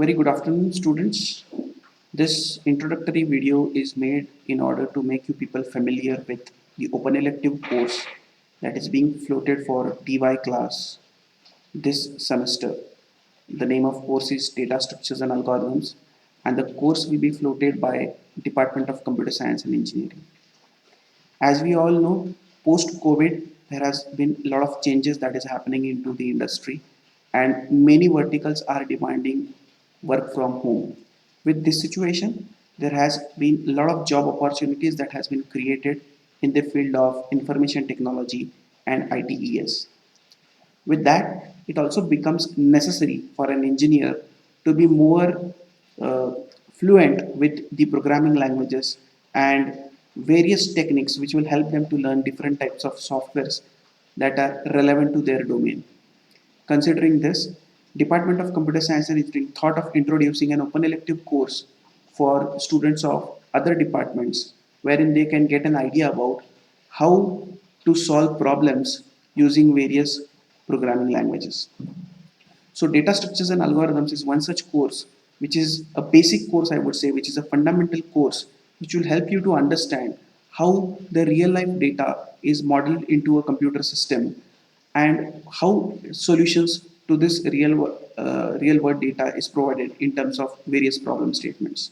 Very good afternoon, students. This introductory video is made in order to make you people familiar with the open elective course that is being floated for DY class this semester. The name of course is Data Structures and Algorithms, and the course will be floated by Department of Computer Science and Engineering. As we all know, post COVID, there has been a lot of changes that is happening into the industry, and many verticals are demanding work from home. With this situation, there has been a lot of job opportunities that has been created in the field of information technology and ITES. With that, it also becomes necessary for an engineer to be more uh, fluent with the programming languages and various techniques which will help them to learn different types of softwares that are relevant to their domain. Considering this, Department of Computer Science and Engineering thought of introducing an open elective course for students of other departments wherein they can get an idea about how to solve problems using various programming languages. So data structures and algorithms is one such course, which is a basic course, I would say, which is a fundamental course, which will help you to understand how the real life data is modeled into a computer system and how solutions to this real world data is provided in terms of various problem statements.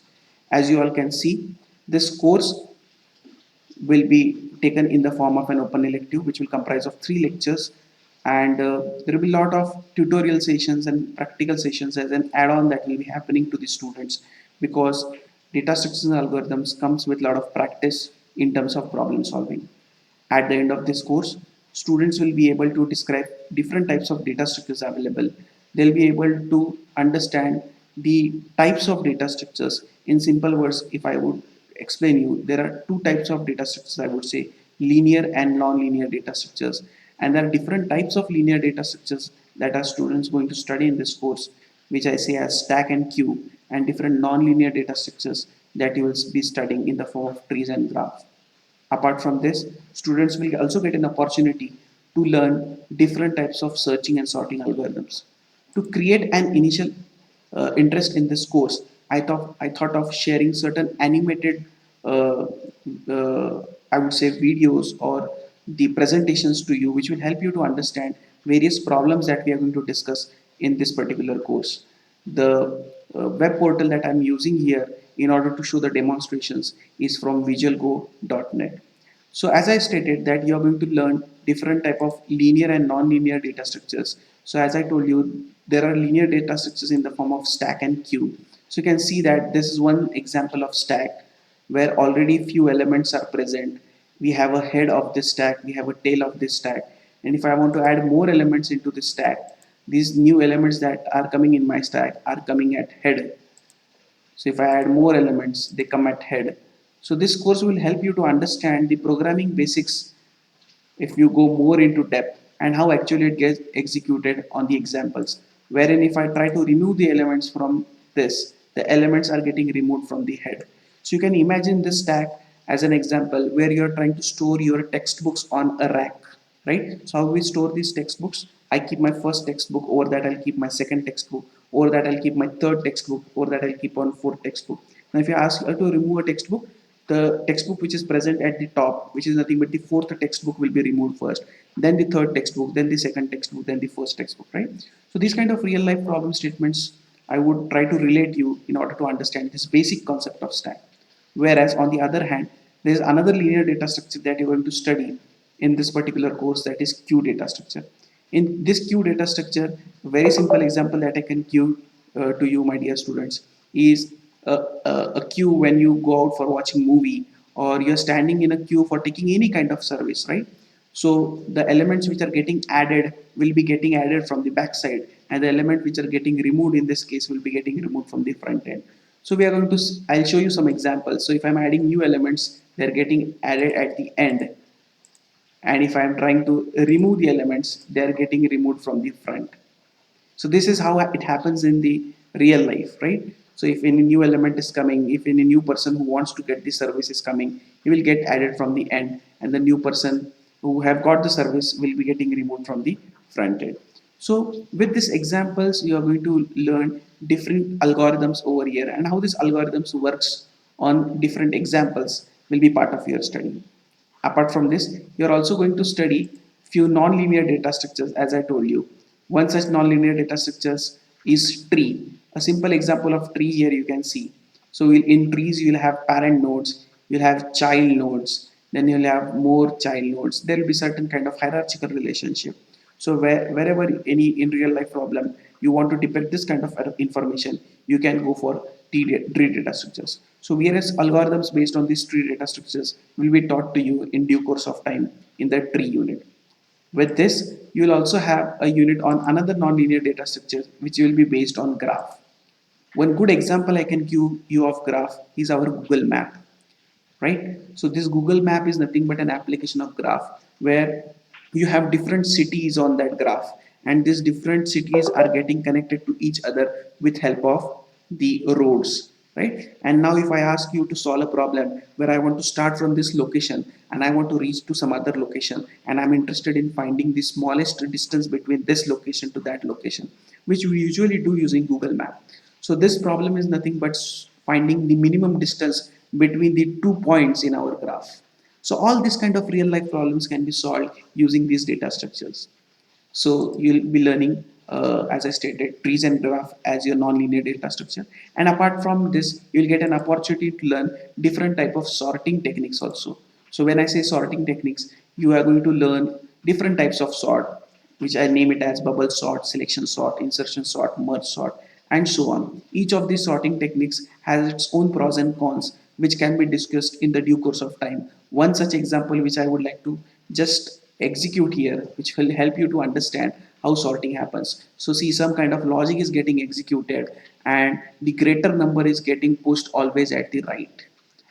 As you all can see, this course will be taken in the form of an open elective which will comprise of 3 lectures, and there will be a lot of tutorial sessions and practical sessions as an add-on that will be happening to the students, because data structures and algorithms comes with a lot of practice in terms of problem solving. At the end of this course, students will be able to describe different types of data structures available. They'll be able to understand the types of data structures. In simple words, if I would explain you, there are two types of data structures, I would say, linear and non-linear data structures. And there are different types of linear data structures that our students going to study in this course, which I say as stack and queue, and different non-linear data structures that you will be studying in the form of trees and graphs. Apart from this, students will also get an opportunity to learn different types of searching and sorting algorithms. To create an initial interest in this course, I thought of sharing certain animated, uh, uh, I would say, videos or the presentations to you, which will help you to understand various problems that we are going to discuss in this particular course. The web portal that I'm using here in order to show the demonstrations is from visualgo.net. So as I stated that you are going to learn different type of linear and non-linear data structures. So as I told you, there are linear data structures in the form of stack and queue. So you can see that this is one example of stack where already few elements are present. We have a head of this stack, we have a tail of this stack. And if I want to add more elements into this stack, these new elements that are coming in my stack are coming at head. So if I add more elements, they come at head. So this course will help you to understand the programming basics if you go more into depth, and how actually it gets executed on the examples. Wherein if I try to remove the elements from this, the elements are getting removed from the head. So you can imagine this stack as an example where you're trying to store your textbooks on a rack, right? So how we store these textbooks? I keep my first textbook, over that I'll keep my second textbook, over that I'll keep my third textbook, over that I'll keep on fourth textbook. Now if you ask to remove a textbook, the textbook which is present at the top, which is nothing but the fourth textbook, will be removed first, then the third textbook, then the second textbook, then the first textbook, right? So these kind of real life problem statements I would try to relate you in order to understand this basic concept of stack. Whereas on the other hand, there is another linear data structure that you're going to study in this particular course, that is queue data structure. In this queue data structure, a very simple example that I can give to you, my dear students, is a queue when you go out for watching movie, or you're standing in a queue for taking any kind of service, right? So the elements which are getting added will be getting added from the back side, and the element which are getting removed in this case will be getting removed from the front end. So we are going to, I'll show you some examples. So if I'm adding new elements, they're getting added at the end. And if I'm trying to remove the elements, they're getting removed from the front. So this is how it happens in the real life, right? So if any new element is coming, if any new person who wants to get the service is coming, he will get added from the end, and the new person who have got the service will be getting removed from the front end. So with these examples, you are going to learn different algorithms over here, and how this algorithms works on different examples will be part of your study. Apart from this, you're also going to study few non-linear data structures, as I told you. One such non-linear data structures is tree. A simple example of tree here you can see. So in trees you'll have parent nodes, you'll have child nodes, then you'll have more child nodes. There will be certain kind of hierarchical relationship. So wherever any in real life problem you want to depict this kind of information, you can go for tree data structures. So whereas algorithms based on these tree data structures will be taught to you in due course of time in the tree unit. With this, you will also have a unit on another nonlinear data structure which will be based on graph. One good example I can give you of graph is our Google Map, right? So this Google Map is nothing but an application of graph where you have different cities on that graph, and these different cities are getting connected to each other with help of the roads, right? And now if I ask you to solve a problem where I want to start from this location and I want to reach to some other location, and I'm interested in finding the smallest distance between this location to that location, which we usually do using Google Map. So this problem is nothing but finding the minimum distance between the 2 points in our graph. So all these kind of real life problems can be solved using these data structures. So you'll be learning, as I stated, trees and graph as your non-linear data structure. And apart from this, you'll get an opportunity to learn different type of sorting techniques also. So when I say sorting techniques, you are going to learn different types of sort, which I name it as bubble sort, selection sort, insertion sort, merge sort, and so on. Each of these sorting techniques has its own pros and cons, which can be discussed in the due course of time. One such example which I would like to just execute here, which will help you to understand how sorting happens. So see, some kind of logic is getting executed and the greater number is getting pushed always at the right,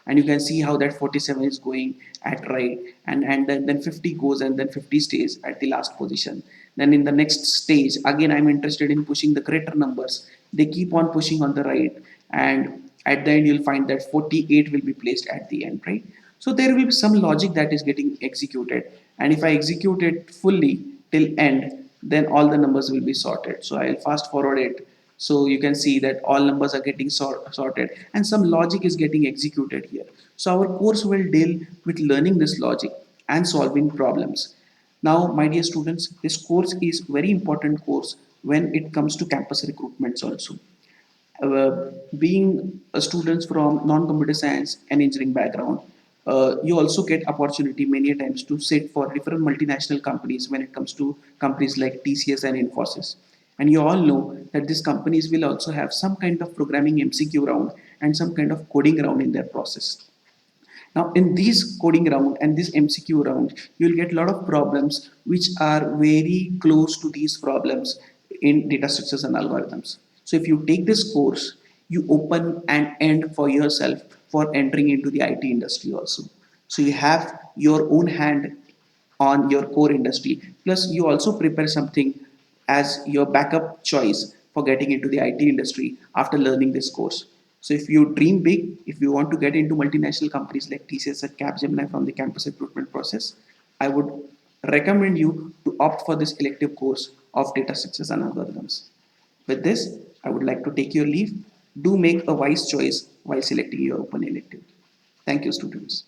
and you can see how that 47 is going at right, and then 50 goes, and then 50 stays at the last position. Then in the next stage again I'm interested in pushing the greater numbers, they keep on pushing on the right, and at the end you'll find that 48 will be placed at the end, right? So there will be some logic that is getting executed, and if I execute it fully till end, then all the numbers will be sorted. So I'll fast forward it, so you can see that all numbers are getting sorted and some logic is getting executed here. So our course will deal with learning this logic and solving problems. Now my dear students, this course is very important course when it comes to campus recruitments also. Being a students from non-computer science and engineering background, you also get opportunity many times to sit for different multinational companies when it comes to companies like TCS and Infosys. And you all know that these companies will also have some kind of programming MCQ round and some kind of coding round in their process. Now, in this coding round and this MCQ round, you'll get a lot of problems which are very close to these problems in data structures and algorithms. So, if you take this course, you open an end for yourself for entering into the IT industry also. So, you have your own hand on your core industry. Plus, you also prepare something as your backup choice for getting into the IT industry after learning this course. So, if you dream big, if you want to get into multinational companies like TCS and Capgemini from the campus recruitment process, I would recommend you to opt for this elective course of data structures and algorithms. With this, I would like to take your leave. Do make a wise choice while selecting your open elective. Thank you, students.